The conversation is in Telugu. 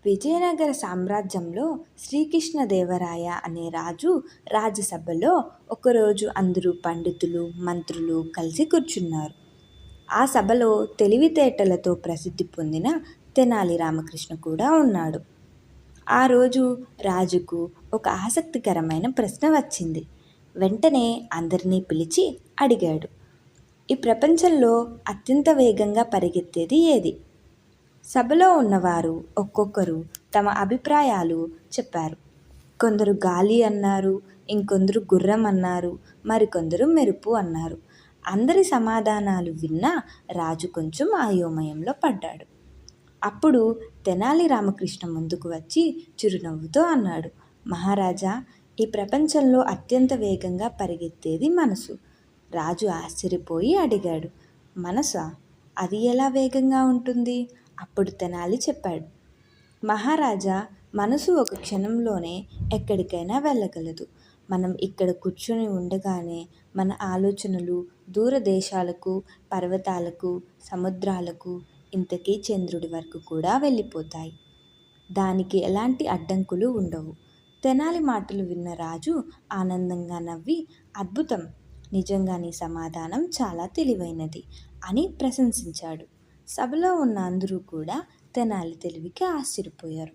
విజయనగర సామ్రాజ్యంలో శ్రీకృష్ణదేవరాయ అనే రాజు రాజసభలో ఒకరోజు అందరూ పండితులు, మంత్రులు కలిసి కూర్చున్నారు. ఆ సభలో తెలివితేటలతో ప్రసిద్ధి పొందిన తెనాలి రామకృష్ణ కూడా ఉన్నాడు. ఆ రోజు రాజుకు ఒక ఆసక్తికరమైన ప్రశ్న వచ్చింది. వెంటనే అందరినీ పిలిచి అడిగాడు, ఈ ప్రపంచంలో అత్యంత వేగంగా పరిగెత్తేది ఏది? సభలో ఉన్నవారు ఒక్కొక్కరు తమ అభిప్రాయాలు చెప్పారు. కొందరు గాలి అన్నారు, ఇంకొందరు గుర్రం అన్నారు, మరికొందరు మెరుపు అన్నారు. అందరి సమాధానాలు విన్నా రాజు కొంచెం అయోమయంలో పడ్డాడు. అప్పుడు తెనాలి రామకృష్ణ ముందుకు వచ్చి చిరునవ్వుతో అన్నాడు, మహారాజా, ఈ ప్రపంచంలో అత్యంత వేగంగా పరిగెత్తేది మనసు. రాజు ఆశ్చర్యపోయి అడిగాడు, మనసా? అది ఎలా వేగంగా ఉంటుంది? అప్పుడు తెనాలి చెప్పాడు, మహారాజా, మనసు ఒక క్షణంలోనే ఎక్కడికైనా వెళ్ళగలదు. మనం ఇక్కడ కూర్చొని ఉండగానే మన ఆలోచనలు దూరదేశాలకు, పర్వతాలకు, సముద్రాలకు, ఇంతకీ చంద్రుడి వరకు కూడా వెళ్ళిపోతాయి. దానికి ఎలాంటి అడ్డంకులు ఉండవు. తెనాలి మాటలు విన్న రాజు ఆనందంగా నవ్వి, అద్భుతం, నిజంగా నీ సమాధానం చాలా తెలివైనది అని ప్రశంసించాడు. సభలో ఉన్న అందరూ కూడా తెనాలి తెలివికి ఆశ్చర్యపోయారు.